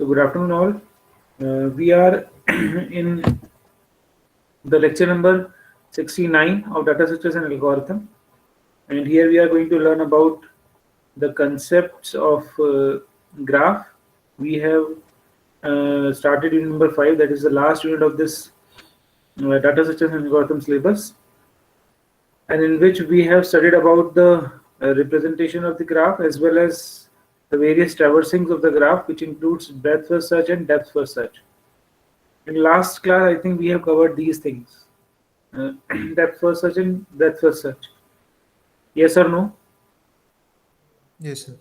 So good afternoon all. We are in the lecture number 69 of data structures and algorithm, and here we are going to learn about the concepts of graph. We have started unit number 5, that is the last unit of this data structures and algorithm syllabus, and in which we have studied about the representation of the graph as well as the various traversing of the graph, which includes breadth first search and depth first search. In last class, I think we have covered these things: depth first search and breadth first search. Yes or no? Yes, sir.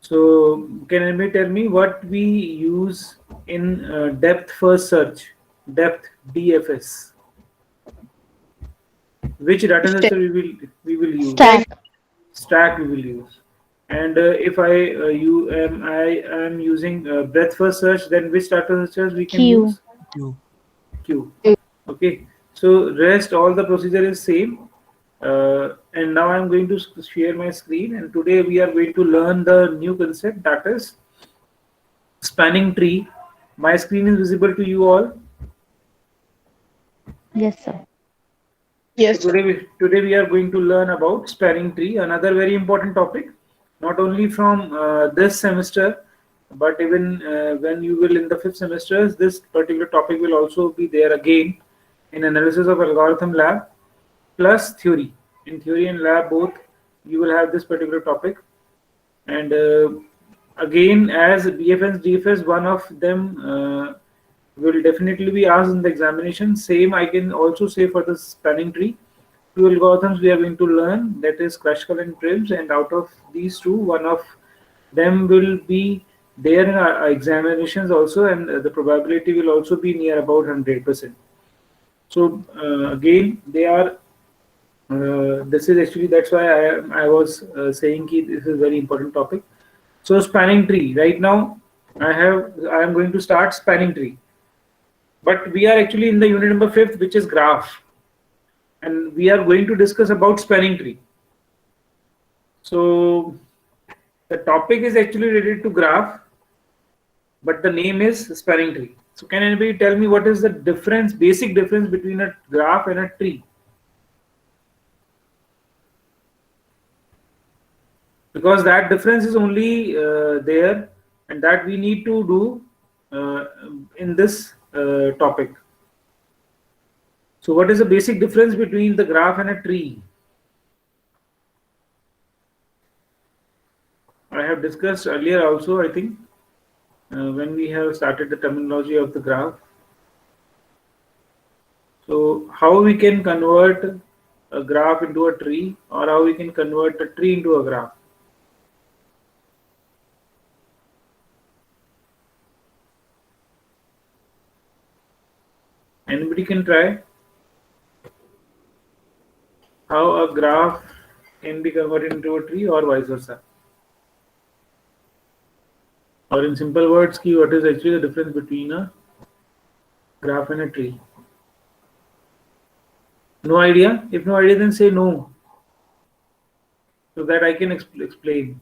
So, can anybody tell me what we use in depth first search? Depth DFS. Which data Stack. structure we will use? Stack. Stack we will use. And if I am using breadth first search, then which data structures we can Q. use? Q. Q. Okay. So rest all the procedure is same. And now I'm going to share my screen, and today we are going to learn the new concept, that is spanning tree. My screen is visible to you all. Yes, sir. So today we are going to learn about spanning tree, another very important topic, not only from this semester, but even when you will in the fifth semester, this particular topic will also be there again in analysis of algorithm lab plus theory. In theory and lab both, you will have this particular topic, and again as BFS DFS, one of them will definitely be asked in the examination. Same I can also say for the spanning tree. Two algorithms we are going to learn, that is Kruskal and Prim's, and out of these two, one of them will be there in our examinations also, and the probability will also be near about 100%. So again, they are. This is actually, that's why I was saying that this is a very important topic. So spanning tree. Right now, I am going to start spanning tree, but we are actually in the unit number 5th, which is graph, and we are going to discuss about spanning tree. So the topic is actually related to graph, but the name is spanning tree. So can anybody tell me what is the difference, basic difference between a graph and a tree? Because that difference is only there, and that we need to do in this topic. So what is the basic difference between the graph and a tree? I have discussed earlier also, I think, when we have started the terminology of the graph. So how we can convert a graph into a tree, or how we can convert a tree into a graph? Anybody can try? How a graph can be converted into a tree, or vice versa? Or in simple words, what is actually the difference between a graph and a tree? No idea? If no idea, then say no, so that I can explain.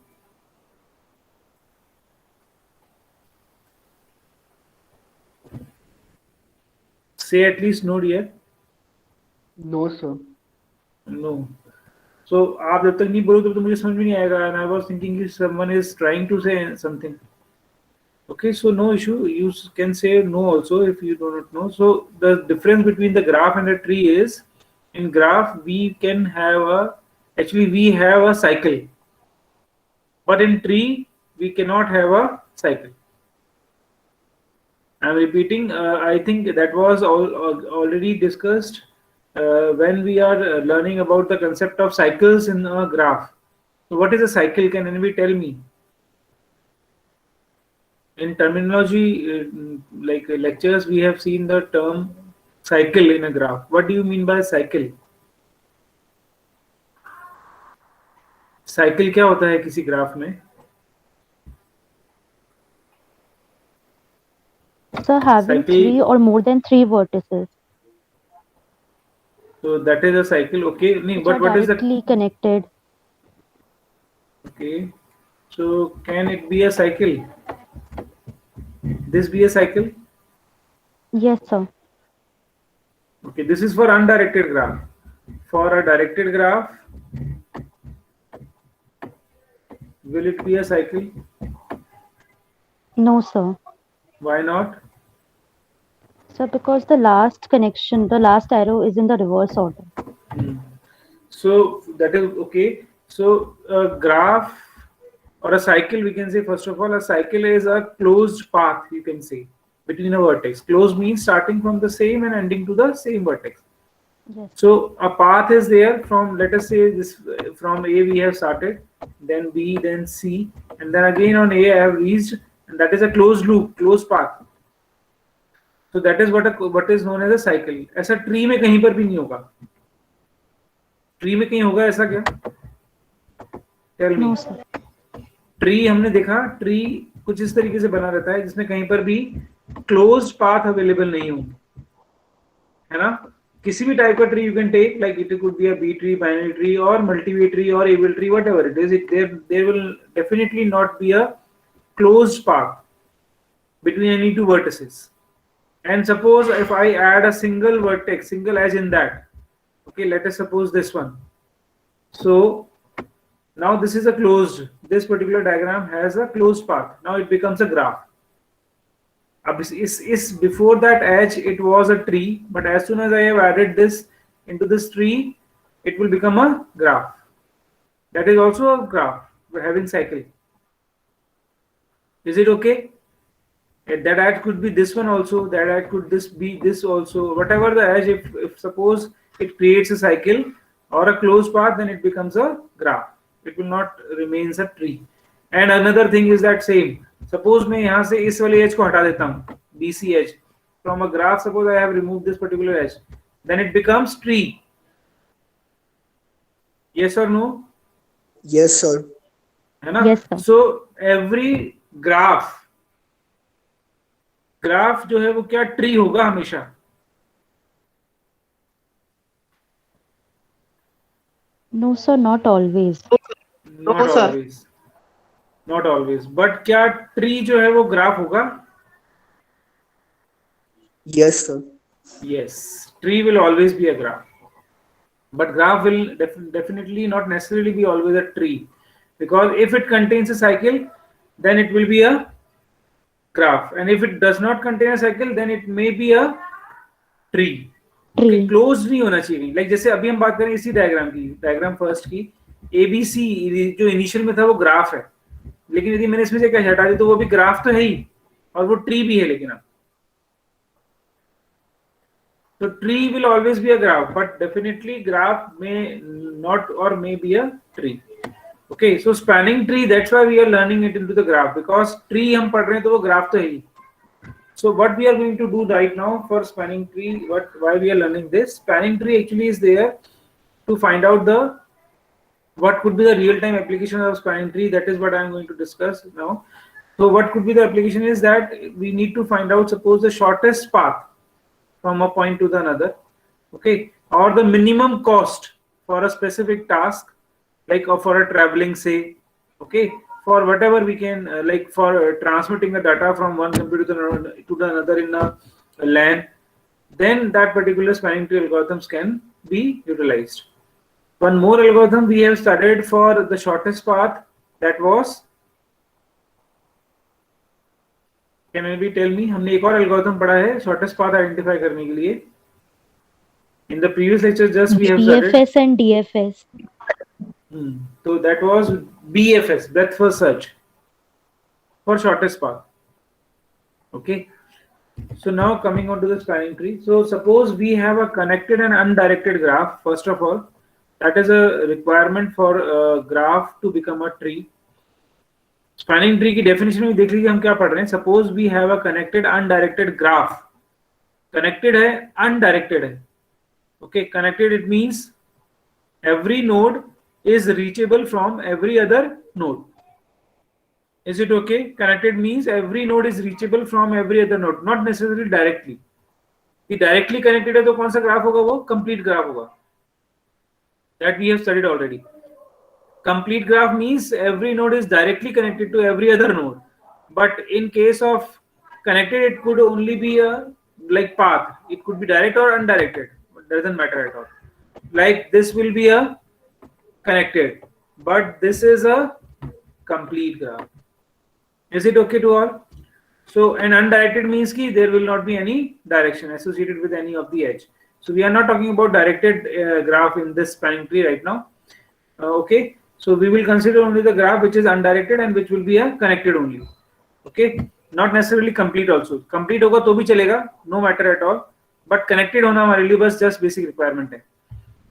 Say at least no, dear. No, sir. No. So आप जब तक नहीं बोलोगे तो मुझे समझ में नहीं आएगा, and I was thinking if someone is trying to say something. Okay, so no issue. You can say no also if you do not know. So the difference between the graph and a tree is, in graph we can have we have a cycle, but in tree we cannot have a cycle. I'm repeating. I think that was already discussed when we are learning about the concept of cycles in a graph. So what is a cycle? Can anybody tell me? In terminology, like lectures, we have seen the term cycle in a graph. What do you mean by cycle? Cycle क्या होता है किसी graph में? So having Cycle. 3 or more than 3 vertices. So that is a cycle. Okay. Which But are what is the? directly connected. Okay. So can it be a cycle? this be a cycle? Yes, sir. Okay, this is for undirected graph. For a directed graph, will it be a cycle? No, sir. Why not? Sir, because the last connection, the last arrow is in the reverse order. So that is okay. So a graph or a cycle, we can say, first of all, a cycle is a closed path, you can say, between a vertex. Closed means starting from the same and ending to the same vertex. Yes. So a path is there from, let us say, this from A we have started, then B, then C, and then again on A I have reached, and that is a closed loop, closed path. So that is what is known as a cycle. ऐसा tree में कहीं पर भी नहीं होगा. Tree में कहीं होगा ऐसा क्या? Tell me. No, sir. Tree हमने देखा, ट्री कुछ इस तरीके से बना रहता है जिसमें कहीं पर भी क्लोज्ड पाथ अवेलेबल नहीं होंगे, है ना? किसी भी टाइप का tree you can take, like it could be a B tree, binary tree और मल्टीवे ट्री और able tree, whatever it is, there will definitely not be a closed path between any two vertices. And suppose if I add a single vertex, single edge in that, okay, let us suppose this one. So now this is a closed, this particular diagram has a closed path. Now it becomes a graph. Before that edge it was a tree, but as soon as I have added this into this tree, it will become a graph. That is also a graph. We're having cycle. Is it okay? That edge could be this one also, that edge could be this also, whatever the edge, if suppose it creates a cycle or a closed path, then it becomes a graph. It will not remains a tree. And another thing is that same, suppose मैं यहाँ से इस वाले edge को हटा देता हूँ, BC edge from a graph, suppose I have removed this particular edge, then it becomes tree. Yes or no? Yes, sir. है ना? Yes, sir. So every graph जो है वो क्या ट्री होगा हमेशा? No, sir, not always. Not sir. always. Not always. But क्या tree जो है वो ग्राफ होगा? Yes, sir. Yes. Tree will always be a graph. But graph will definitely not necessarily be always a tree. Because if it contains a cycle, then it will be a graph, and if it does not contain a cycle, then it may be a tree. Tree. Close नहीं होना चाहिए. Like जैसे अभी हम बात करें इसी diagram की, डायग्राम फर्स्ट की, ABC जो इनिशियल में था वो ग्राफ है, लेकिन यदि मैंने इसमें से क्या हटा दी तो वो भी ग्राफ तो है ही और वो ट्री भी है. लेकिन अब तो tree will always be a graph, but definitely graph may not or may be a tree. Okay, so spanning tree, that's why we are learning it into the graph, because tree हम पढ़ रहे हैं तो वो graph तो है ही. So what we are going to do right now for spanning tree, why we are learning this? Spanning tree actually is there to find out what could be the real-time application of spanning tree. That is what I am going to discuss now. So what could be the application is that we need to find out, suppose, the shortest path from a point to the another, okay, or the minimum cost for a specific task, like for a traveling, say, okay, for whatever we can, like for transmitting the data from one computer to the another in a LAN, then that particular spanning tree algorithms can be utilized. One more algorithm we have studied for the shortest path, that was, can anybody tell me? हमने एक और algorithm पढ़ा है shortest path identify करने के लिए. In the previous lecture, just we have studied BFS and DFS. So that was BFS, breadth first search, for shortest path. Okay. So now coming on to the spanning tree. So suppose we have a connected and undirected graph. First of all, that is a requirement for a graph to become a tree. Spanning tree की definition में देख लीजिए हम क्या पढ़ रहे हैं. Suppose we have a connected undirected graph. Connected है, undirected है. Okay, connected it means every node is reachable from every other node. Is it okay? Connected means every node is reachable from every other node, not necessarily directly. कि directly connected है तो कौन सा graph होगा? वो complete graph होगा. That we have studied already. Complete graph means every node is directly connected to every other node. But in case of connected, it could only be a like path. It could be direct or undirected. It doesn't matter at all. Like this will be a connected, but this is a complete graph. Is it okay to all? So an undirected means ki there will not be any direction associated with any of the edge. So we are not talking about directed graph in this spanning tree right now. Okay, so we will consider only the graph which is undirected and which will be a connected only. Okay, not necessarily complete also. Complete होगा तो भी चलेगा, no matter at all. But connected होना हमारे लिए बस just basic requirement है.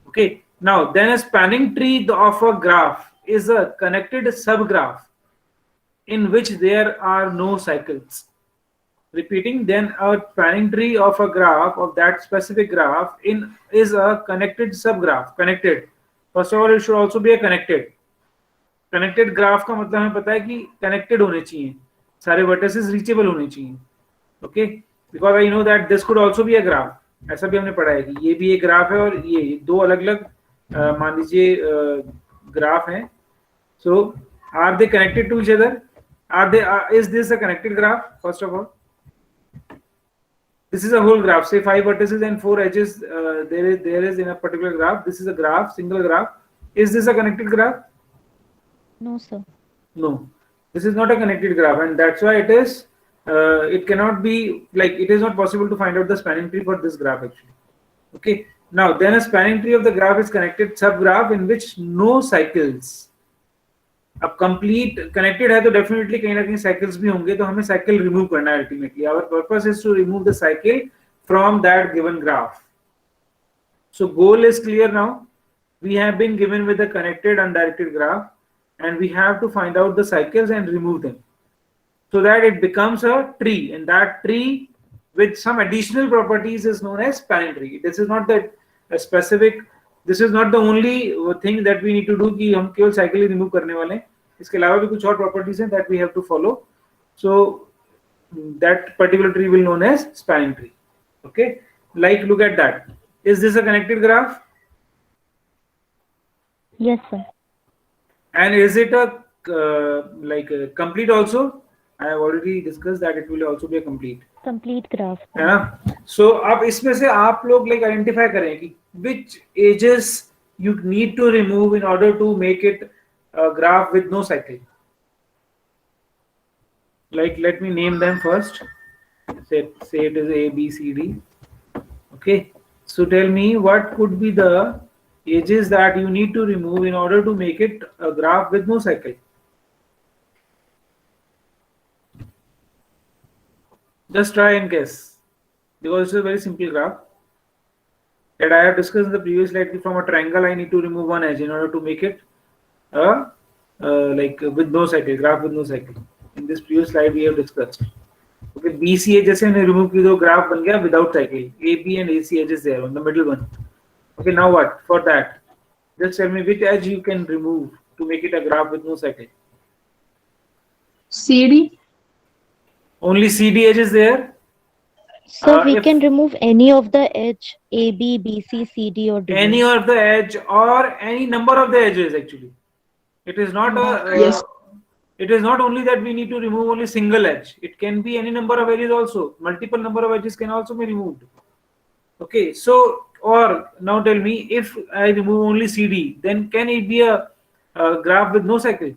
Okay, now then a spanning tree of a graph is a connected subgraph in which there are no cycles. Repeating, then a spanning tree of a graph of that specific graph is a connected subgraph. Connected. First of all, it should also be a connected. Connected graph का मतलब हमें पता है कि connected होने चाहिए, सारे vertices reachable होने चाहिए. Okay, because I know that this could also be a graph. ऐसा भी हमने पढ़ा है कि ये भी एक ग्राफ है और ये दो अलग-अलग मान लीजिए ग्राफ हैं. So are they connected to each other? Is this a connected graph? First of all, this is a whole graph. Say 5 vertices and 4 edges. There is in a particular graph. This is a graph, single graph. Is this a connected graph? No, sir. No, this is not a connected graph, and that's why it is. It cannot be like it is not possible to find out the spanning tree for this graph actually. Okay. Now then, a spanning tree of the graph is connected subgraph in which no cycles. अब complete connected है तो definitely कहीं ना कहीं cycles भी होंगे, तो हमें साइकिल रिमूव करना है ultimately. Our purpose is to remove the cycle from that given graph. So goal is clear now. We have been given with the connected undirected graph and we have to find out the cycles and remove them so that it becomes a tree, and that tree with some additional properties is known as spanning tree. This is not the specific, this is not the only thing that we need to do कि हम केवल cycle remove करने वाले हैं. इसके अलावा भी कुछ और प्रॉपर्टीज हैं that we have to follow. So that particular tree will known as spanning tree. Okay, like look at that. Is this a connected graph? Yes, sir. And is it a complete also? I have already discussed that it will also be a complete graph. है ना. So अब इसमें से आप लोग like identify करें कि which edges you need to remove in order to make it a graph with no cycle. Like let me name them first. Say it is A, B, C, D. Okay. So tell me what could be the edges that you need to remove in order to make it a graph with no cycle. Just try and guess, because it's a very simple graph that I have discussed in the previous slide. From a triangle, I need to remove one edge in order to make it like with no cycle, graph with no cycle. In this previous slide, we have discussed. Okay, BC edges and remove the graph बन गया without cycle. AB and AC edges there on the middle one. Okay, now what? For that, just tell me which edge you can remove to make it a graph with no cycle. CD. Only CD edge is there. So we can remove any of the edge A, B, B, C, C, D or D. Any of the edge or any number of the edges actually. It is not a Yes. It is not only that we need to remove only single edge. It can be any number of edges also. Multiple number of edges can also be removed. Okay, so or now tell me, if I remove only CD, then can it be a graph with no cycle?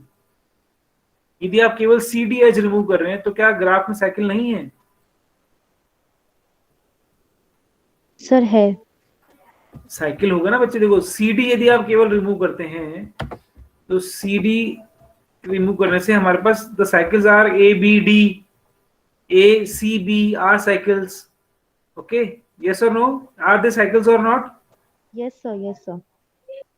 यदि आप केवल CD edge remove कर रहे हैं तो क्या graph में cycle नहीं है? सर है. साइकिल होगा ना बच्चे. देखो CD यदि आप केवल रिमूव करते हैं तो CD रिमूव करने से हमारे पास the cycles are A, B, D. A, C, B are cycles. Okay, yes or no? Are they cycles or not? Yes, sir. Yes, sir.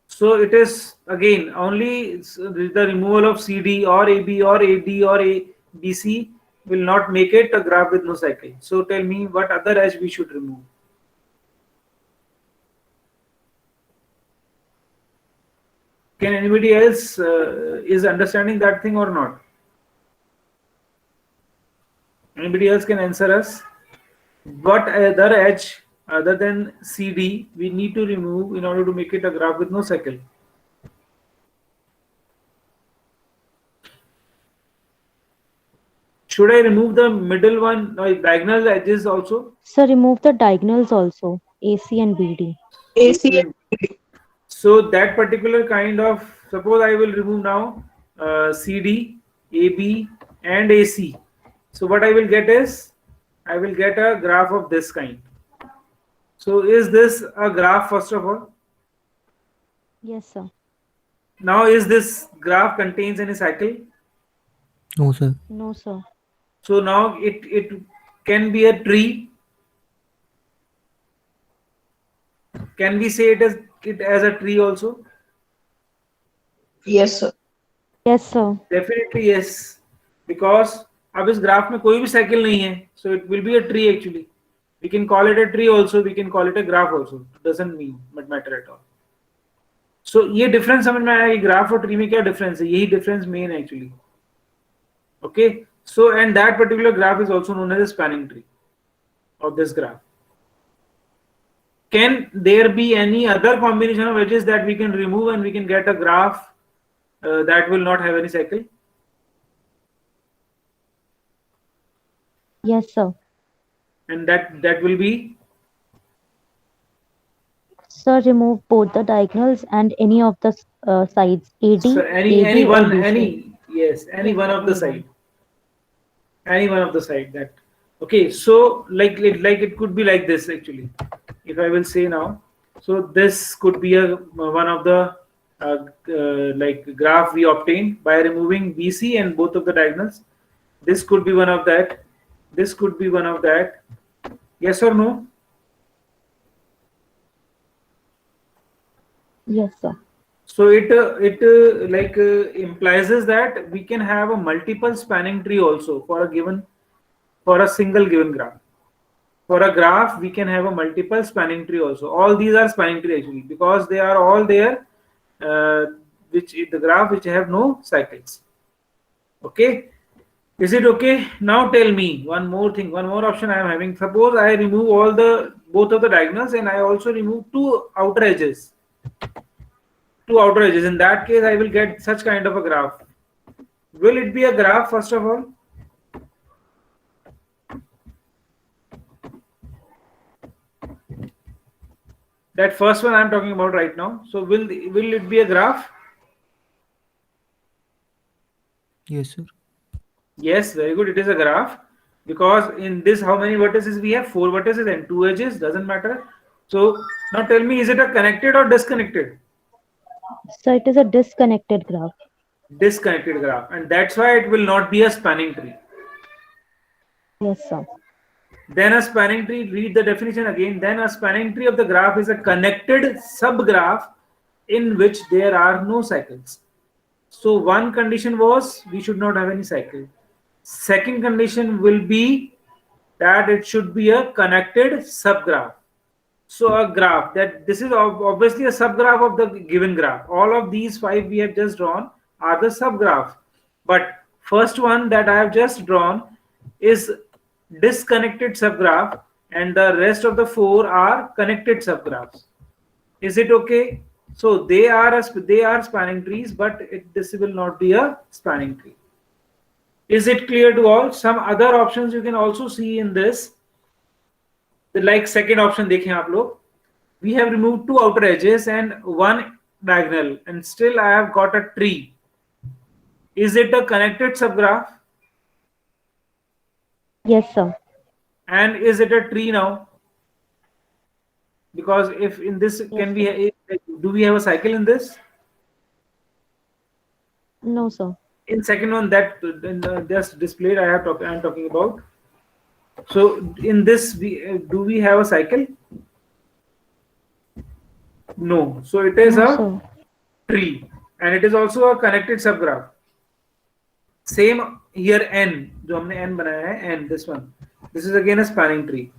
So it is again only the removal of CD or AB or AD or ABC will not make it a graph with no cycle. So tell me what other edge we should remove. Can anybody else is understanding that thing or not? Anybody else can answer us? What other edge other than CD we need to remove in order to make it a graph with no cycle? Should I remove the middle one, diagonal edges also? Sir, remove the diagonals also, AC and BD. AC. So that particular kind of, suppose I will remove now CD, AB and AC. So what I will get is, I will get a graph of this kind. So is this a graph first of all? Yes, sir. Now is this graph contains any cycle? No, sir. No, sir. So now it can be a tree. Can we say it as a tree also? Yes, sir. Yes, sir. Definitely yes, because अब इस graph में कोई भी cycle नहीं है, so it will be a tree actually. We can call it a tree also, we can call it a graph also. It doesn't matter at all. So ये difference समझ में आया कि ग्राफ और ट्री में क्या डिफरेंस है? यही डिफरेंस मेन है actually. Okay, so and that particular graph is also known as a spanning tree of this graph. Can there be any other combination of edges that we can remove and we can get a graph that will not have any cycle? Yes, sir. And that will be? Sir, remove both the diagonals and any of the sides, AD, So any AB or one, BC. any one of the anyone. side, any one of the side. That okay. So like it could be like this actually. If I will say now, so this could be a one of the like graph we obtained by removing BC and both of the diagonals. This could be one of that. This could be one of that. Yes or no? Yes, sir. So it implies is that we can have a multiple spanning tree also for a single given graph. For a graph, we can have a multiple spanning tree also. All these are spanning tree actually because they are all there, which the graph which have no cycles. Okay, is it okay? Now tell me one more thing, one more option I am having. Suppose I remove both of the diagonals and I also remove two outer edges. In that case, I will get such kind of a graph. Will it be a graph first of all? That first one I am talking about right now. So will it be a graph? Yes, sir. Yes, very good. It is a graph because in this, how many vertices we have? 4 vertices and 2 edges. Doesn't matter. So now tell me, is it a connected or disconnected? So it is a disconnected graph. Disconnected graph, and that's why it will not be a spanning tree. Yes, sir. Then a spanning tree, read the definition again. Then a spanning tree of the graph is a connected subgraph in which there are no cycles. So one condition was we should not have any cycle. Second condition will be that it should be a connected subgraph. So a graph that this is obviously a subgraph of the given graph. All of these 5 we have just drawn are the subgraph. But first one that I have just drawn is disconnected subgraph and the rest of the 4 are connected subgraphs. Is it okay? So they are spanning trees, but this will not be a spanning tree. Is it clear to all? Some other options you can also see in this. Like second option, dekhen aap log. We have removed 2 outer edges and 1 diagonal, and still I have got a tree. Is it a connected subgraph? Yes, sir. And is it a tree now? Because if in this, do we have a cycle in this? No, sir. In second one that just displayed, I am talking about. So in this, do we have a cycle? No. So it is No, a sir. tree, and it is also a connected subgraph. Same here n, जो हमने n बनाया है, n, this one. This is again a spanning tree.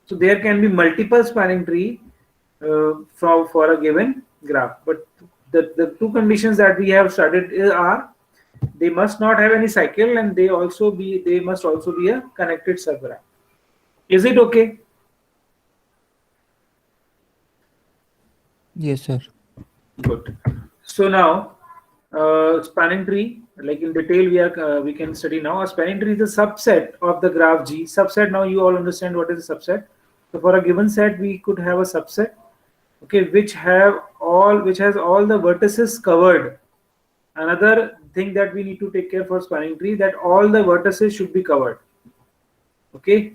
So there can be multiple spanning tree for a given graph. But the 2 conditions that we have studied are they must not have any cycle and they must also be a connected subgraph. Is it okay? Yes, sir. Good. So now spanning tree like in detail we can study now. A spanning tree is a subset of the graph G. Subset, now you all understand what is a subset. So for a given set we could have a subset, okay, which has all the vertices covered. Another thing that we need to take care for spanning tree, that all the vertices should be covered. Okay,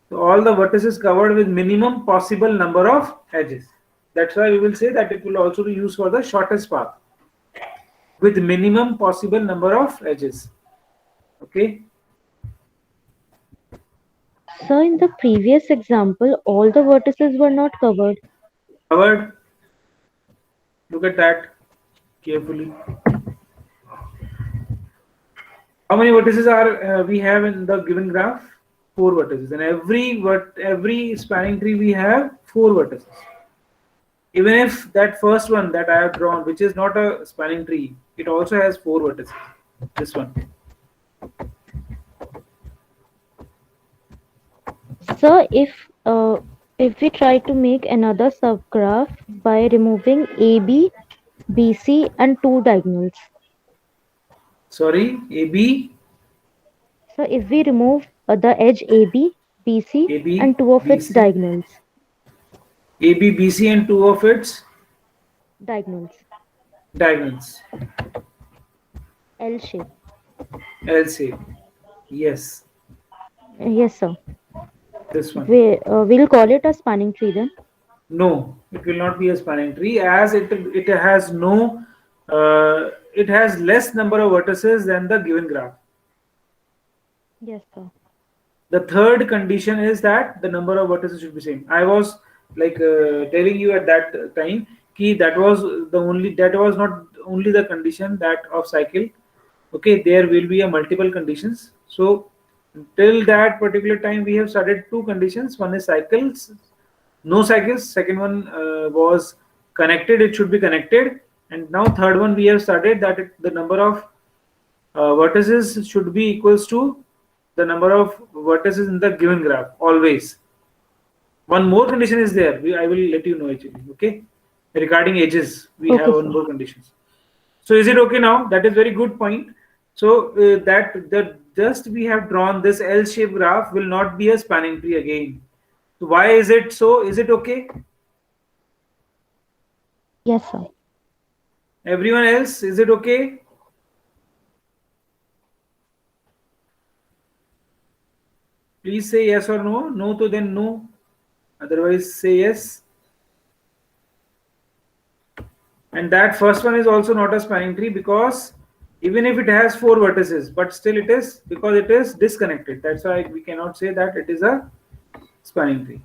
so all the vertices covered with minimum possible number of edges. That's why we will say that it will also be used for the shortest path with minimum possible number of edges. Okay. So in the previous example, all the vertices were not covered. Covered. Look at that carefully. How many vertices are we have in the given graph? 4 vertices. And every spanning tree we have 4 vertices. Even if that first one that I have drawn, which is not a spanning tree, it also has 4 vertices. This one. So if we try to make another subgraph by removing AB, BC and 2 diagonals. Sorry, AB. So if we remove the edge AB, BC AB, and 2 of its BC. diagonals. AB, BC and 2 of its Diagonals. L shape. L shape. Yes. Yes, sir. This one. We'll call it a spanning tree then. No, it will not be a spanning tree, as it has no it has less number of vertices than the given graph. Yes, sir. The third condition is that the number of vertices should be same. I was like telling you at that time that was not only the condition that of cycle. Okay, there will be a multiple conditions. So till that particular time we have studied 2 conditions. One is cycles, no cycles. Second one was connected, it should be connected. And now third one we have studied that the number of vertices should be equals to the number of vertices in the given graph always. One more condition is there. I will let you know actually. Okay, regarding edges we have one more conditions. So is it okay now? That is very good point. So that just we have drawn this L-shaped graph will not be a spanning tree again. So why is it so? Is it okay? Yes, sir. Everyone else, is it okay? Please say yes or no. No to then no. Otherwise say yes. And that first one is also not a spanning tree, because even if it has 4 vertices, but still it is, because it is disconnected. That's why we cannot say that it is a spanning tree.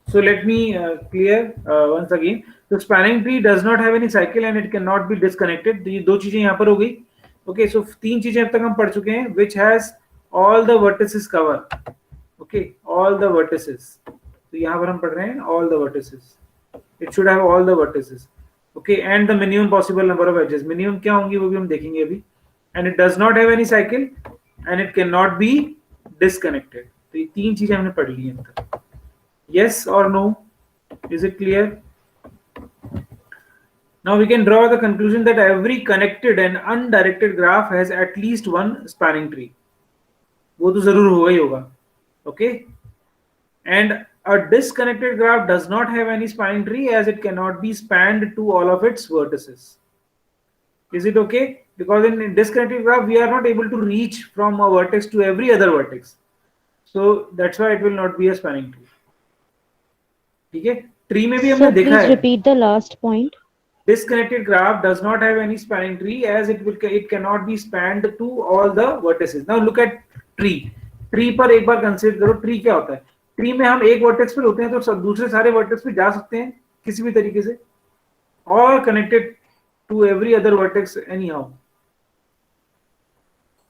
So let me clear once again. So spanning tree does not have any cycle and it cannot be disconnected. ये दो चीजें यहाँ पर हो गई. Okay, so 3 चीजें अब तक हम पढ़ चुके हैं, which has all the vertices cover. Okay, all the vertices. तो यहाँ पर हम पढ़ रहे हैं all the vertices. It should have all the vertices. Okay, and the minimum possible number of edges. Minimum क्या होंगी वो भी हम देखेंगे अभी. And it does not have any cycle and it cannot be disconnected. तो ये 3 चीजें हमने पढ़ ली हैं अब तक. Yes or no? Is it clear? Now we can draw the conclusion that every connected and undirected graph has at least one spanning tree. वो तो जरूर होगा ही होगा. Okay? And a disconnected graph does not have any spanning tree, as it cannot be spanned to all of its vertices. Is it okay? Because in a disconnected graph we are not able to reach from a vertex to every other vertex. So that's why it will not be a spanning tree. ठीक है, tree में भी हमने देखा है. Repeat the last point. Disconnected graph does not have any spanning tree, as it cannot be spanned to all the vertices. Now look at tree. Tree पर एक बार consider करो, ट्री क्या होता है. ट्री में हम एक वर्टेक्स पर होते हैं तो दूसरे सारे वर्टेक्स पे जा सकते हैं किसी भी तरीके से, और connected to every other vertex anyhow.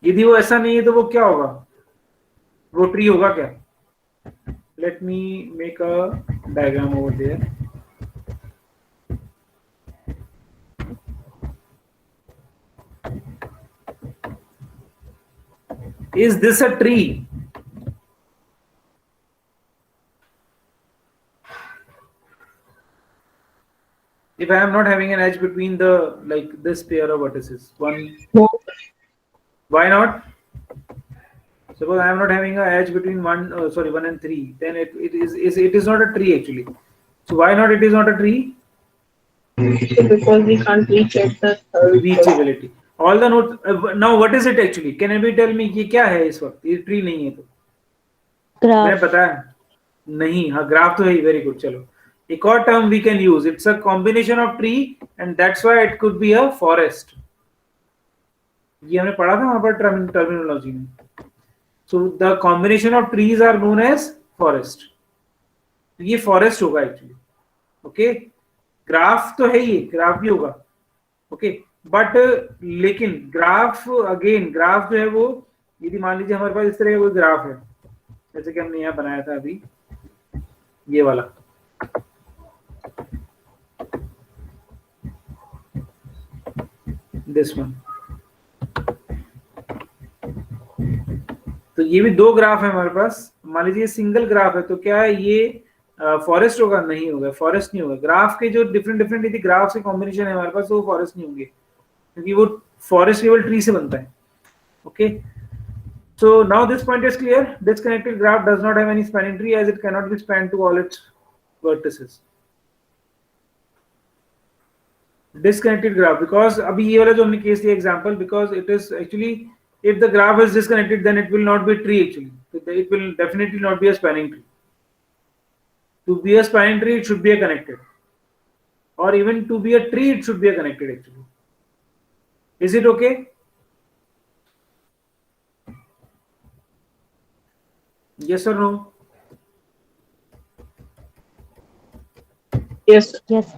यदि वो ऐसा नहीं है तो वो क्या होगा, वो ट्री होगा क्या. Let me make a diagram over there. Is this a tree? if I am not having an edge between the like this pair of vertices? One. No. Why not? Suppose I am not having an edge between 1 and 3, then it is not a tree actually. So why not it is not a tree? Because we can't reach at the third. Reachability. All the notes. Now what is it actually? Can anybody tell me ये क्या है इस वक्त? ये tree नहीं है तो मैंने graph, पता है नहीं. हाँ ग्राफ तो है ही. Very good. चलो एक और term we can use. It's a combination of tree and that's why it could be a forest. ये हमने पढ़ा था वहां पर टर्मिनोलॉजी में. So the combination of trees are known as forest. ये forest होगा actually. Okay. ग्राफ तो है ही, ग्राफ भी होगा. ओके बट लेकिन ग्राफ अगेन ग्राफ जो है वो यदि मान लीजिए हमारे पास इस तरह का कोई ग्राफ है जैसे कि हमने यहाँ बनाया था अभी ये वाला. This one. तो ये भी दो ग्राफ है हमारे पास. मान लीजिए सिंगल ग्राफ है तो क्या ये फॉरेस्ट होगा? नहीं होगा. फॉरेस्ट नहीं होगा. ग्राफ के जो डिफरेंट डिफरेंट यदि ग्राफ से कॉम्बिनेशन है हमारे पास तो वो फॉरेस्ट नहीं होंगे क्योंकि वो फॉरेस्ट केवल ट्री से बनता है. Okay so now this point is clear. Disconnected graph does not have any spanning tree as it can not be span to all its vertices. Disconnected graph because अभी ये वाला जो हमने केस लिया example because it is actually if the graph is disconnected then it will not be tree actually. It will definitely not be a spanning tree. To be a spanning tree it should be a connected, or even to be a tree it should be a connected actually. Is it okay? Yes or no? Yes. yes,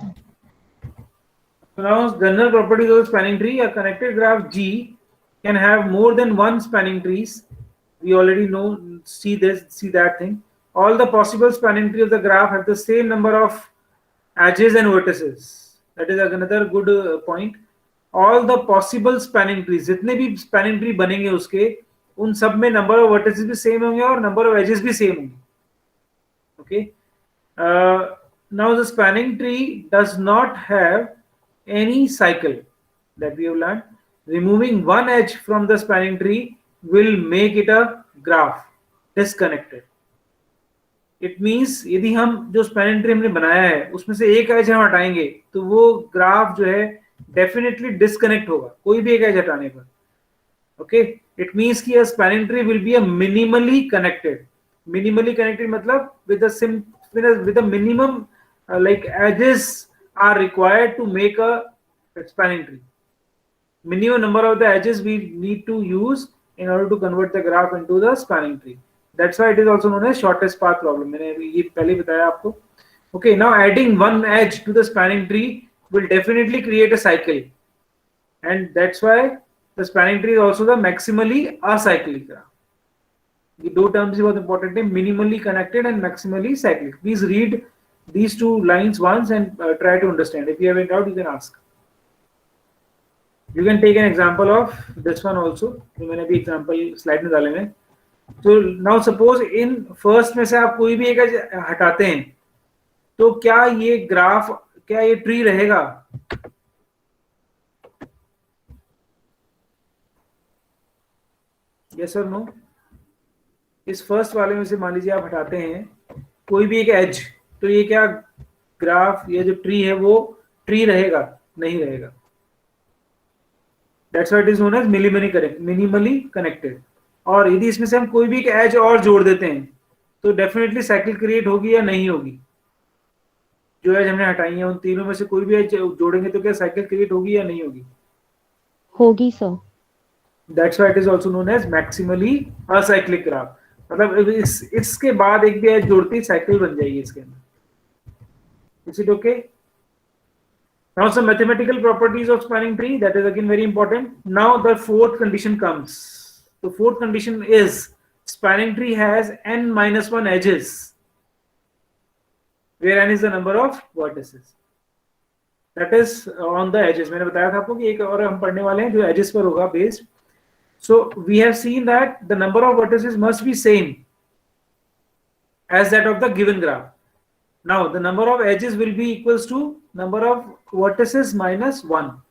So now general properties of a spanning tree. A connected graph G can have more than one spanning trees. We already know, see this, see that thing. All the possible spanning tree of the graph have the same number of edges and vertices. That is another good point. All the possible spanning trees, जितने भी spanning tree बनेंगे उसके उन सब में number of vertices भी same होंगे और number of edges भी same होंगे. Okay. Now the spanning tree does not have any cycle that we have learned. Removing one edge from the spanning tree will make it a graph disconnected. It means यदि हम जो spanning tree हमने बनाया है उसमें से एक edge हम हटाएंगे तो वो graph जो है definitely disconnect होगा कोई भी एक edge हटाने पर. Okay, it means कि a spanning tree will be a minimally connected. Minimally connected मतलब with a minimum like edges are required to make a spanning tree. Minimum number of the edges we need to use in order to convert the graph into the spanning tree. That's why it is also known as shortest path problem. मैंने ये पहले बताया आपको. Okay, now adding one edge to the spanning tree will definitely create a cycle, and that's why the spanning tree is also the maximally acyclic graph. ये दो terms बहुत important है, minimally connected and maximally cyclic. Please read these two lines once and try to understand. If you have any doubt, you can ask. You can take an example of this one also. जो मैंने भी example slide में डाले हैं. So now suppose in first में से आप कोई भी एक हटाते हैं तो क्या ये ग्राफ क्या ये ट्री रहेगा? Yes or no? इस फर्स्ट वाले में से मान लीजिए आप हटाते हैं कोई भी एक एज तो ये क्या ग्राफ ये जो ट्री है वो ट्री रहेगा? नहीं रहेगा. That's why it is known as minimally connected. और यदि इसमें से हम कोई भी एक एज और जोड़ देते हैं तो डेफिनेटली साइकिल क्रिएट होगी या नहीं होगी? जो एज हमने हटाई है उन तीनों में से कोई भी एज जोड़ेंगे तो क्या साइकिल क्रिएट होगी या नहीं होगी? होगी sir. That's why it is also known as maximally acyclic graph. मतलब इसके बाद एक भी एज जोड़ती साइकिल बन जाएगी इसके अंदर. Is it okay? Now some mathematical properties of spanning tree, that is again very important. Now the fourth condition comes. The fourth condition is spanning tree has n minus 1 edges, where n is the number of vertices. That is on the edges. मैंने बताया था आपको कि एक और हम पढ़ने वाले हैं जो edges पर होगा based. So we have seen that the number of vertices must be same as that of the given graph. Now the number of edges will be equals to number of vertices minus 1.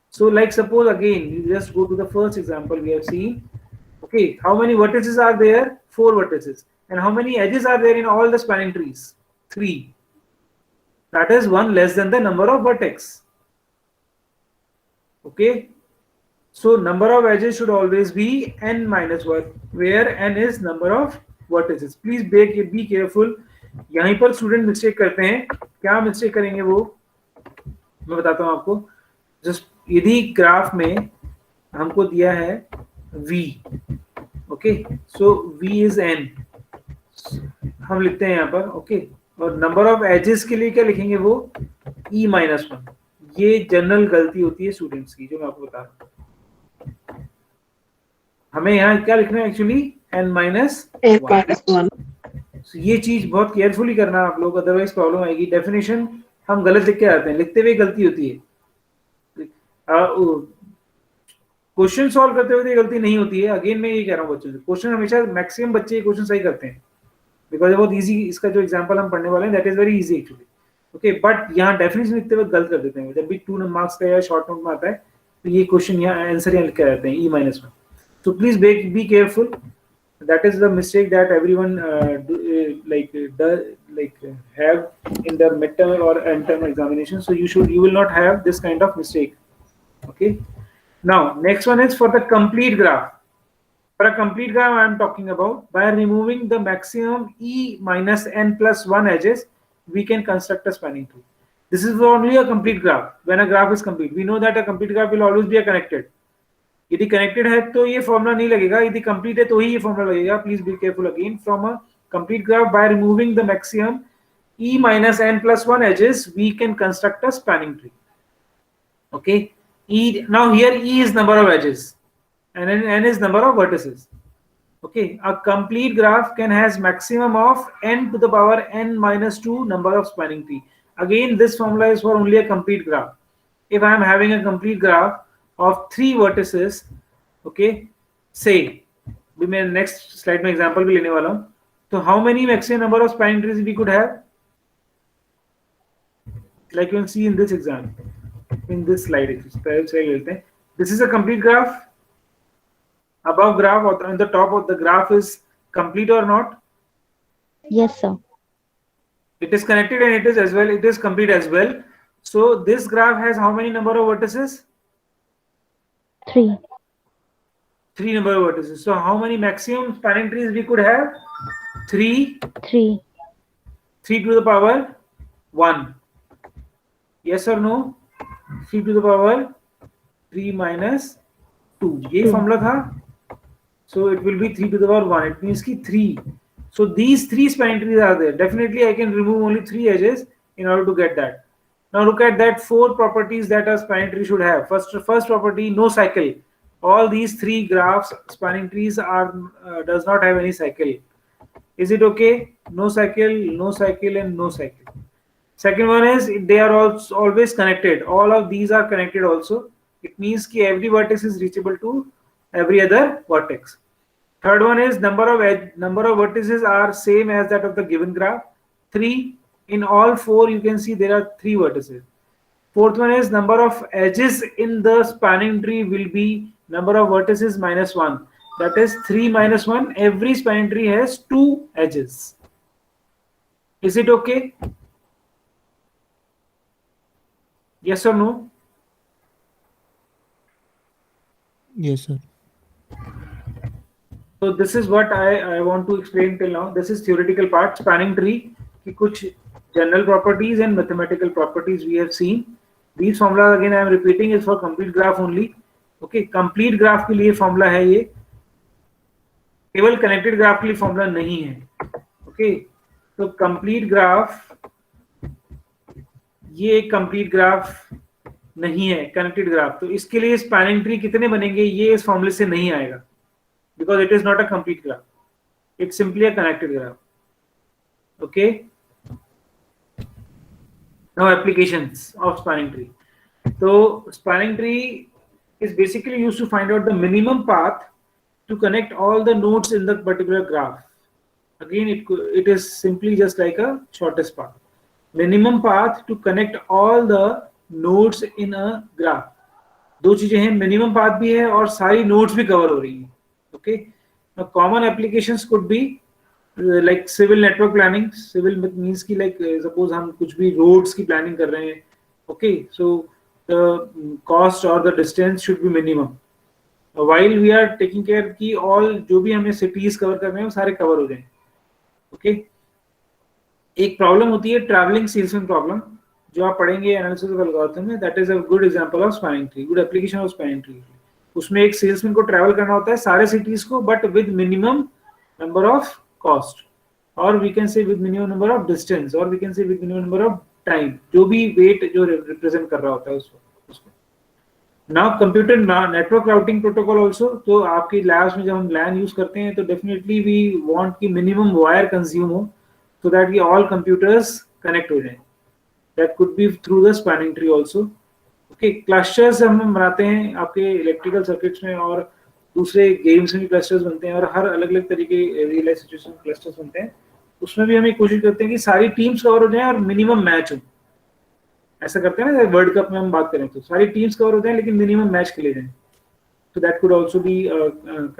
So like suppose again, you just go to the first example we have seen. Okay, how many vertices are there? 4 vertices. And how many edges are there in all the spanning trees? 3. That is 1 less than the number of vertex. Okay. So number of edges should always be n minus 1, where n is number of vertices. Please be careful. यहीं पर student mistake करते हैं. क्या mistake करेंगे वो मैं बताता हूं आपको. जस्ट यदि ग्राफ में हमको दिया है v, okay, so v is n, हम लिखते हैं यहाँ पर, ओके, और नंबर ऑफ एजेस के लिए क्या लिखेंगे वो e माइनस 1. ये जनरल गलती होती है स्टूडेंट्स की, जो मैं आपको बता रहा हूँ. हमें यहाँ क्या लिखना है एक्चुअली n माइनस 1. ये चीज बहुत केयरफुली करना आप लोग, अदरवाइज प्रॉब्लम आएगी. डेफिनेशन हम गलत लिख के आते हैं, लिखते हुए गलती होती है. क्वेश्चन सॉल्व करते हुए गलती नहीं होती है. अगेन मैं ये कह रहा हूँ बच्चों से, क्वेश्चन हमेशा मैक्सिमम बच्चे ये क्वेश्चन सही करते हैं, बिकॉज बहुत इजी. इसका जो एग्जांपल हम पढ़ने वाले हैं that is very easy actually. Okay, but यहाँ डेफिनेशन लिखते हुए गलत कर देते हैं. जब भी 2 मार्क्स का या शॉर्ट नोट में आता है तो ये क्वेश्चन यहाँ आंसर यहाँ लिख के आते हैं e minus 1. So please be careful. That is the mistake that everyone have in the midterm or end term examination. So you will not have this kind of mistake. Okay. Now next one is for the complete graph. For a complete graph, I am talking about by removing the maximum e minus n plus 1 edges, we can construct a spanning tree. This is only a complete graph. When a graph is complete, we know that a complete graph will always be a connected. यदि connected है तो ये formula नहीं लगेगा, यदि complete है तो ही ये फॉर्मूला लगेगा. Please be careful again. From a complete graph by removing the maximum e minus n plus 1 edges, we can construct a spanning tree. Okay, now here e is number of edges and n is number of vertices. Okay, a complete graph can has maximum of n to the power n minus 2 number of spanning tree. Again, this formula is for only a complete graph. If I am having a complete graph of 3 vertices, okay, say भी मैं next slide में example भी लेने वाला हूँ. तो how many maximum number of spanning trees we could have? Like you can see in this example, in this slide. This is a complete graph. Above graph or on the top of the graph is complete or not? Yes, sir. It is connected and it is as well. It is complete as well. So this graph has how many number of vertices? 3. 3 number of vertices. So how many maximum spanning trees we could have? 3. 3. 3 to the power 1. Yes or no? 3 to the power 3 minus 2. ये formula था. So it will be 3 to the power 1. It means कि 3. So these 3 spanning trees are there. Definitely I can remove only 3 edges in order to get that. Now look at that 4 properties that a spanning tree should have. First property, no cycle. All these 3 graphs, spanning trees are does not have any cycle. Is it okay? No cycle, no cycle, and no cycle. Second one is they are always connected. All of these are connected also. It means that every vertex is reachable to every other vertex. Third one is number of vertices are same as that of the given graph. 3. In all 4 you can see there are 3 vertices. Fourth one is number of edges in the spanning tree will be number of vertices minus 1. That is 3 minus 1. Every spanning tree has 2 edges. Is it okay? Yes or no? Yes, sir. So this is what I want to explain till now. This is theoretical part. Spanning tree की कुछ general properties and mathematical properties we have seen. These formulas again I am repeating is for complete graph only. Okay, complete graph के लिए formula है ये. केवल connected graph के लिए formula नहीं है. Okay, तो complete graph ये एक complete graph नहीं है, connected graph. तो इसके लिए spanning tree कितने बनेंगे ये इस formula से नहीं आएगा. Because it is not a complete graph. It's simply a connected graph. Okay. Now applications of spanning tree. So spanning tree is basically used to find out the minimum path to connect all the nodes in the particular graph. Again, it is simply just like a shortest path. minimum path to connect all the nodes in a graph. दो चीजें हैं, minimum path भी है और सारी nodes भी cover हो रही हैं. Okay, common applications could be like civil network planning. Civil means की लाइक सपोज हम कुछ भी रोड्स की प्लानिंग कर रहे हैं. ओके, सो द कॉस्ट और the distance should be minimum while we are taking care की ऑल जो भी हमें सिटीज कवर करने हैं वो सारे कवर हो जाएं. ओके, एक प्रॉब्लम होती है ट्रैवलिंग सेल्समैन प्रॉब्लम, जो आप पढ़ेंगे एनालिसिस ऑफ एल्गोरिथम में. That is a good example of spanning tree, good application of spanning tree. उसमें एक सेल्समैन को ट्रैवल करना होता है सारे सिटीज को, but with minimum number of cost, और we can say with minimum number of distance, और we can say with minimum number of time, जो भी वेट जो रिप्रेजेंट कर रहा होता है उसको. Now computer network routing protocol also. तो आपकी लैब्स में जब हम लैन यूज करते हैं तो डेफिनेटली वी वांट कि मिनिमम वायर कंज्यूम हो, so that we all computers connect हो जाएं. That could be through the spanning tree also. Okay, clusters हम बनाते हैं आपके इलेक्ट्रिकल सर्किट्स में, और दूसरे गेम्स में भी क्लस्टर्स बनते हैं, और हर अलग अलग तरीके रियल लाइफ सिचुएशन में क्लस्टर्स बनते हैं. उसमें भी हमें कोशिश करते हैं कि सारी टीम्स कवर हो जाएं और मिनिमम मैच हो. ऐसा करते हैं ना वर्ल्ड कप में हम बात करें तो सारी टीम्स कवर हो जाएं लेकिन मिनिमम मैच खेले जाएं. So that could also be a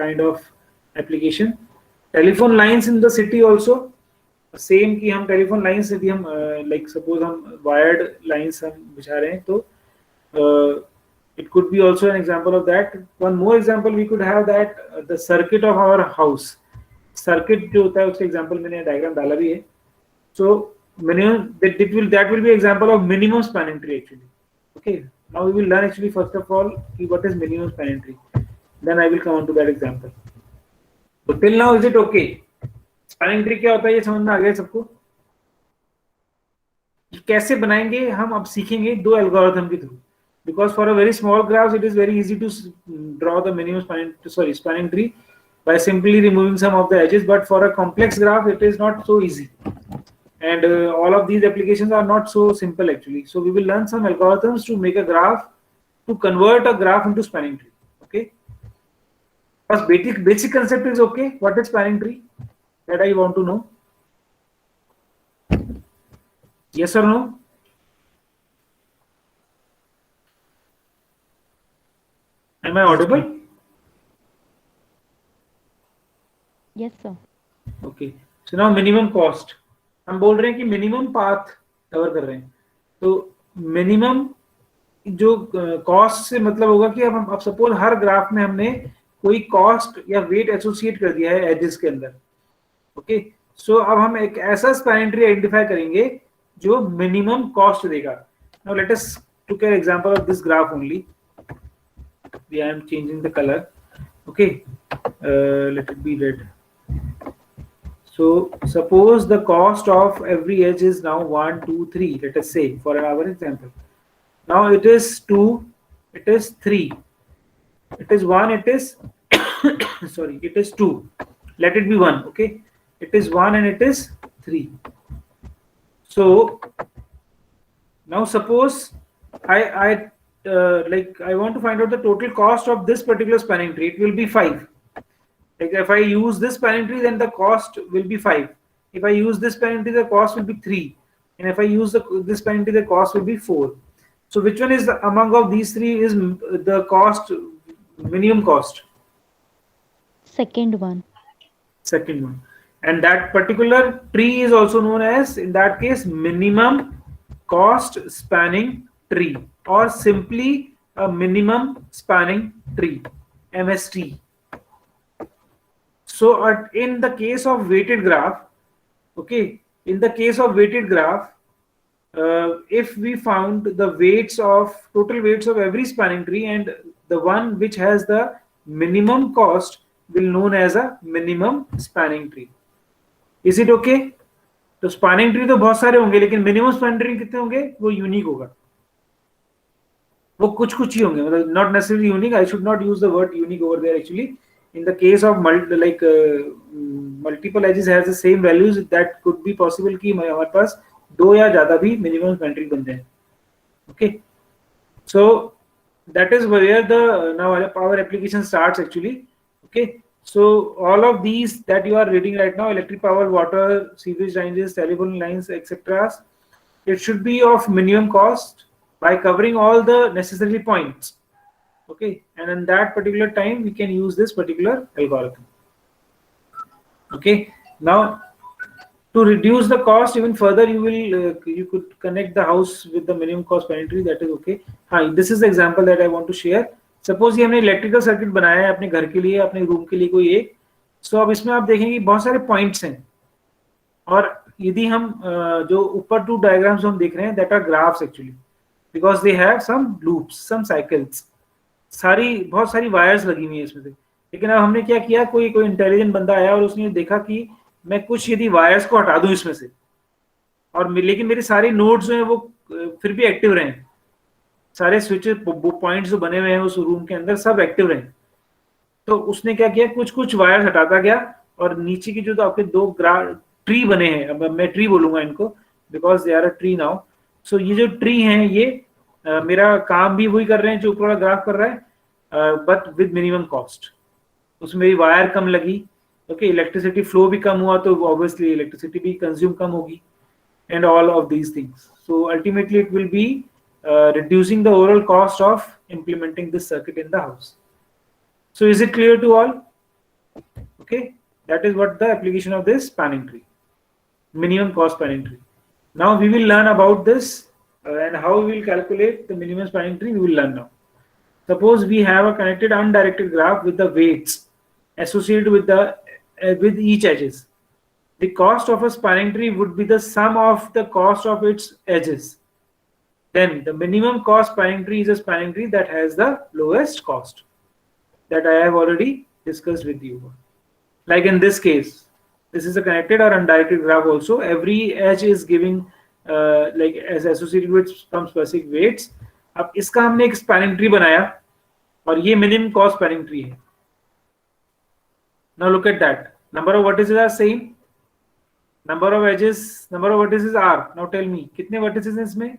kind of application. Telephone lines in the city also. Same कि हम टेलीफोन लाइन से भी हम लाइक सपोज हम वायर्ड लाइंस हम बिछा रहे हैं, तो it could be also an example of that. One more example we could have that the circuit of our house. Circuit जो होता है उसका एग्जांपल मैंने डायग्राम डाला भी है. So minimum that will be example of minimum spanning tree actually. Okay, now we will learn actually first of all कि what is minimum spanning tree, then I will come on to that example. तो till now is it okay? Spanning tree क्या होता है ये समझ में आ गया सबको? कैसे बनाएंगे हम अब सीखेंगे दो एल्गोरिथम के थ्रू. Because for a very small graph it is very easy to draw the minimum spanning tree by simply removing some of the edges, but for a complex graph it is not so easy, and all of these applications are not so simple actually. So we will learn some algorithms to make a graph, to convert a graph into spanning tree. Okay, first basic concept is okay. What is spanning tree? That I want to know. Yes or no? Am I audible? Yes, sir. Okay. So now minimum cost. हम बोल रहे हैं कि minimum path cover कर रहे हैं, तो minimum जो कॉस्ट से मतलब होगा कि अब सपोज हर ग्राफ में हमने कोई कॉस्ट या वेट एसोसिएट कर दिया है एजेस के अंदर. ओके, सो अब हम एक ऐसा स्पैनिंग ट्री आइडेंटिफाई करेंगे जो मिनिमम कॉस्ट देगा. Now let us take an example of this graph only. I am changing the colour. Okay, let it be red. So suppose the cost of every edge is now 1, 2, 3. Let us say for our example. Now it is 2, it is 3, it is 1, it is sorry, it is 2. Let it be 1. Okay, it is 1 and it is 3. So now suppose I want to find out the total cost of this particular spanning tree. It will be 5. Like if I use this spanning tree, then the cost will be 5. If I use this spanning tree, the cost will be 3. And if I use this spanning tree, the cost will be 4. So which one is among of these three is the cost, minimum cost? Second one. Second one. And that particular tree is also known as, in that case, minimum cost spanning tree, or simply a minimum spanning tree, MST. So in the case of weighted graph, okay, in the case of weighted graph, if we found the total weights of every spanning tree, and the one which has the minimum cost will known as a minimum spanning tree. Is it okay? तो spanning tree तो बहुत सारे होंगे, लेकिन minimum spanning tree कितने होंगे? वो unique होगा, वो कुछ ही होंगे, मतलब not necessarily unique. I should not use the word unique over there actually. In the case of multiple edges has the same values, that could be possible कि हमारे पास दो या ज्यादा भी मिनिमम स्पैनिंग ट्री बन जाए. Okay, so that is where the now our application starts actually. Okay, so all of these that you are reading right now, electric power, water, sewage lines, telephone lines, etc., it should be of minimum cost by covering all the necessary points. Okay, and in that particular time we can use this particular algorithm. Okay, now to reduce the cost even further, you could connect the house with the minimum cost spanning tree. That is okay. Hi, this is the example that I want to share. Suppose ये हमने electrical circuit बनाया है अपने घर के लिए, अपने room के लिए कोई एक, सो अब इसमें आप देखेंगे बहुत सारे पॉइंट्स हैं, और यदि हम जो ऊपर टू डायग्राम्स हम देख रहे हैं that are graphs actually, because they have some loops, some cycles, बहुत सारी वायर्स लगी हुई है इसमें से। लेकिन अब हमने क्या किया, कोई इंटेलिजेंट बंदा आया और उसने देखा कि मैं कुछ यदि वायर्स को हटा दूं इसमें से, और लेकिन मेरे सारे नोड्स जो हैं वो फिर भी एक्टिव रहें, सारे स्विचेस पॉइंट्स जो बने हुए हैं उस रूम के अंदर सब एक्टिव रहें, तो उसने क्या किया, कुछ कुछ वायर हटाता गया, और नीचे की जो तो आपके दो ट्री बने हैं, अब मैं ट्री बोलूंगा इनको because they are a tree now. So ये जो ट्री हैं ये मेरा काम भी वही कर रहे हैं जो ऊपर वाला ग्राफ कर रहा है, बट विद मिनिमम कॉस्ट। उसमें मेरी वायर कम लगी, ओके, इलेक्ट्रिसिटी फ्लो भी कम हुआ तो ऑब्वियसली इलेक्ट्रिसिटी भी कंज्यूम कम होगी, and all of these things. So ultimately it will be reducing the overall cost of implementing this circuit in the house. So is it clear to all? Okay, that is what the application of this spanning tree, minimum cost spanning tree. Now we will learn about this and how we will calculate the minimum spanning tree. We will learn now. Suppose we have a connected undirected graph with the weights associated with the with each edges. The cost of a spanning tree would be the sum of the cost of its edges. Then the minimum cost spanning tree is a spanning tree that has the lowest cost, that I have already discussed with you. Like in this case, this is a connected or undirected graph also. Every edge is giving like as associated with some specific weights. अब इसका हमने एक spanning tree बनाया और ये minimum cost spanning tree है. Now look at that. Number of vertices are same. Number of vertices are. Now tell me, कितने vertices हैं इसमें?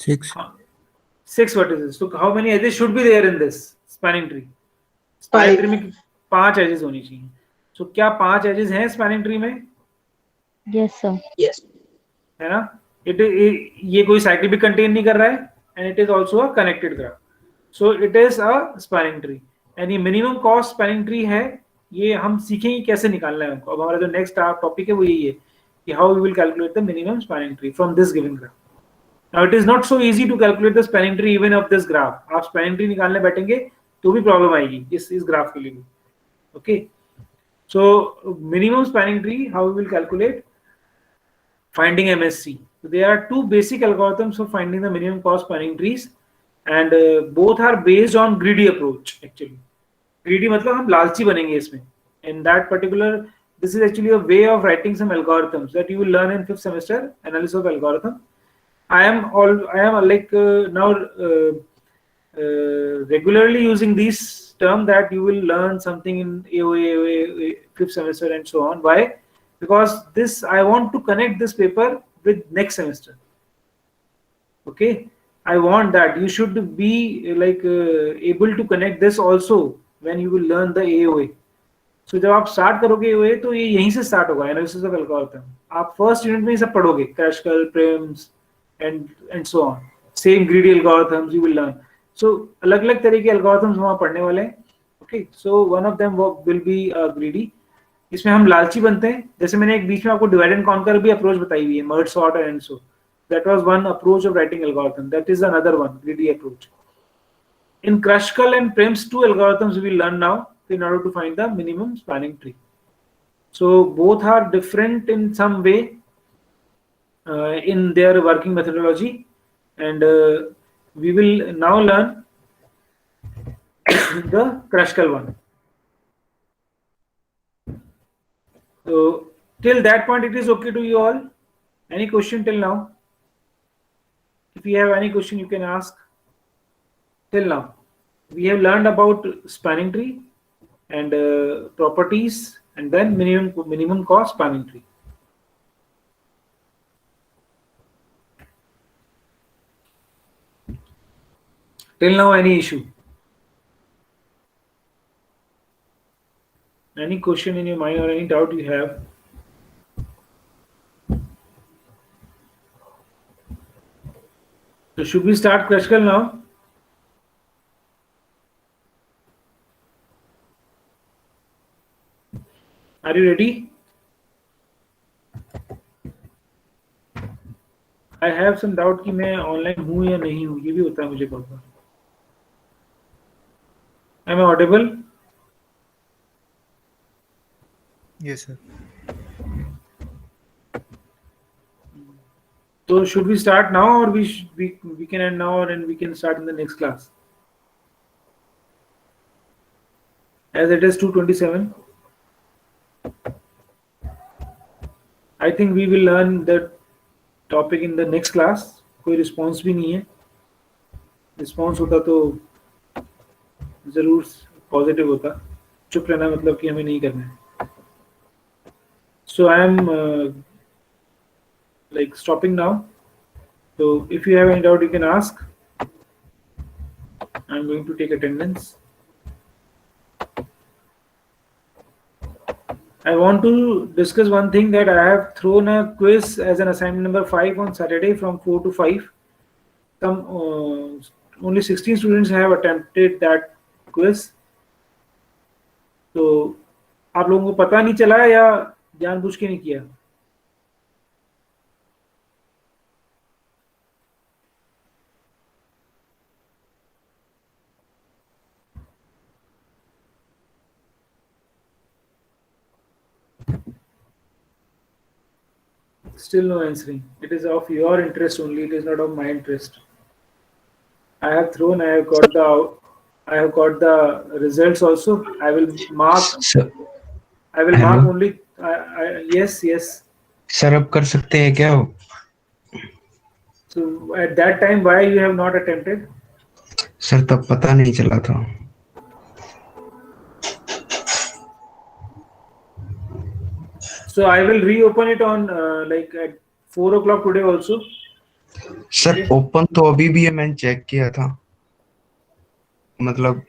6. 6 vertices. So how many edges should be there in this spanning tree? Spanning tree में 5 edges होनी चाहिए. So क्या 5 edges हैं spanning tree में? Yes, sir. Yes. है ना? ये कोई साइकिल भी कंटेन नहीं कर रहा है, and it is also a connected graph. So it is a spanning tree. And ये minimum cost spanning tree है, ये हम सीखेंगे कैसे निकालना है उनको. अब हमारा जो next टॉपिक है वो यही है कि how we will calculate the minimum spanning tree from this given graph. Now it is not so easy to calculate the spanning tree even of this graph. आप spanning tree निकालने बैठेंगे तो भी प्रॉब्लम आएगी इस ग्राफ के लिए भी. Okay, so minimum spanning tree, how we will calculate? Finding MSC. So there are two basic algorithms for finding the minimum cost spanning trees, and both are based on greedy approach. Actually, greedy मतलब हम लालची बनेंगे इसमें. In that particular, this is actually a way of writing some algorithms that you will learn in 5th semester, analysis of algorithm. I am like now regularly using these term that you will learn something in AOA 5th semester and so on. Why? Because this I want to connect this paper with next semester. Okay, I want that you should be like able to connect this also when you will learn the AOA. So जब आप start करोगे AOA तो ये यहीं से start होगा, analysis of algorithm. आप first unit में ये सब पढ़ोगे, क्रैशकल, Prim's and so on. Same greedy algorithms you will learn. So अलग-अलग तरह के algorithms हम पढ़ने वाले हैं. Okay, so one of them will be greedy. इसमें हम लालची बनते हैं. जैसे मैंने एक बीच में आपको डिवाइड एंड कॉन्कर भी अप्रोच बताई हुई है, merge, sort and so. That was one approach of writing algorithm. That is another one, greedy approach. In Kruskal and Prim's, two algorithms we will learn now in order to find the minimum spanning tree. So both are different in some way in their working methodology, and we will now learn the Kruskal one. So till that point it is okay to you all? Any question till now? If you have any question you can ask. Till now we have learned about spanning tree and properties, and then minimum cost spanning tree. Till now any issue? any question in your mind or any doubt you have? So should we start Krashkal now? Are you ready? I have some doubt कि मैं online हूँ या नहीं हूँ, ये भी होता है मुझे बहुत बार. Am I audible? Yes, sir. So should we start now, or we can end now and we can start in the next class? As it is 2:27. I think we will learn the topic in the next class. कोई response भी नहीं है. Response होता तो जरूर positive होता. चुप रहना मतलब कि हमें नहीं करना है. So I am like stopping now. So if you have any doubt, you can ask. I'm going to take attendance. I want to discuss one thing, that I have thrown a quiz as an assignment number 5 on Saturday from 4 to 5. Only 16 students have attempted that quiz. So आप लोगों को पता नहीं चला या जानबूझ के नहीं किया? Still no answering. It is of your interest only. It is not of my interest. I have thrown. I have got the results also. I will mark. Sir I will Hello? mark only. Yes, yes. Sir अब कर सकते हैं क्या हो? So at that time, why you have not attempted? Sir तब पता नहीं चला था. So I will reopen it on like at 4 o'clock today also. Sir open तो अभी भी है, मैंने चेक किया था. मतलब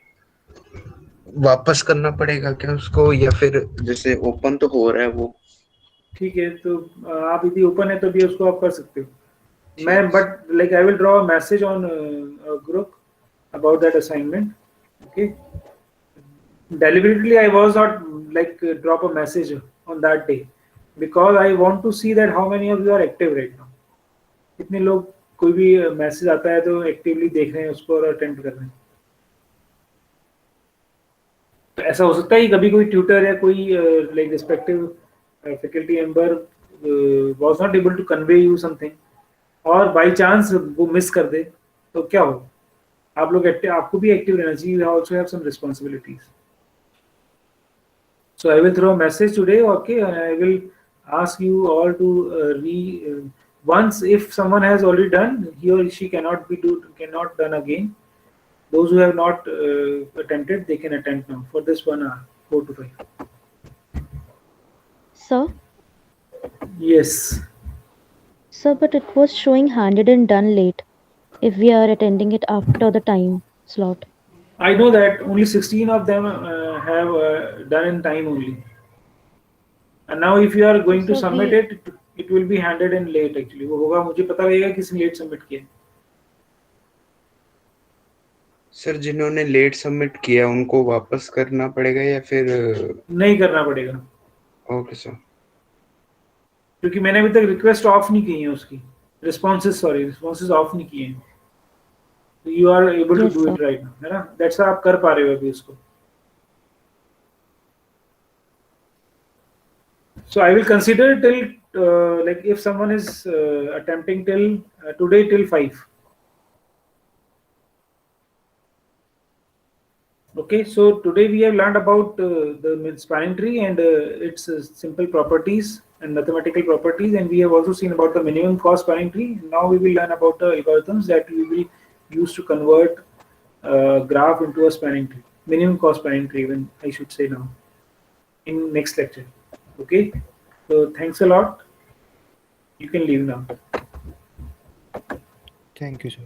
वापस करना पड़ेगा क्या उसको, या फिर जैसे ओपन तो हो रहा है वो? ठीक है, तो आप यदि ओपन है तो भी उसको आप कर सकते हो. मैं but like I will draw a message on a group about that assignment. Okay. Deliberately I was not like drop a message on that day because I want to see that how many of you are active right now. कितने लोग कोई भी message आता है तो actively देख रहे हैं उसको और अटेंड कर रहे हैं. तो ऐसा हो सकता है कि कभी कोई ट्यूटर या कोई like respective faculty member was not able to convey you something और बाय चांस वो मिस कर दे तो क्या हो. आप लोग आपको भी एक्टिव रहना चाहिए. You also have some responsibilities. So I will throw a message today, okay, and I will ask you all to once if someone has already done, he or she cannot done again. Those who have not attempted, they can attempt now for this 1 hour, 4 to 5. Sir, Yes. sir, but it was showing handed and done late if we are attending it after the time slot. I know that only 16 of them have done in time only. And now if you are going to So submit we- it, it will be handed in late actually. वो होगा, मुझे पता लगेगा किसने late submit किया. Sir जिन्होंने late submit किया उनको वापस करना पड़ेगा या फिर? नहीं करना पड़ेगा. Okay sir. क्योंकि मैंने अभी तक रिक्वेस्ट ऑफ नहीं की है उसकी. रिस्पॉन्सेज ऑफ नहीं किए हैं. You are able to Yes, do sir. It right now, है ना. दैट्स व्हाई आप कर पा रहे हो अभी उसको. So I will consider till like if someone is attempting till today till 5. Okay, so today we have learned about the spanning tree and its simple properties and mathematical properties, and we have also seen about the minimum cost spanning tree. Now we will learn about the algorithms that we will use to convert graph into a spanning tree, minimum cost spanning tree, when I should say now, in next lecture. Okay, so thanks a lot. You can leave now. Thank you, sir.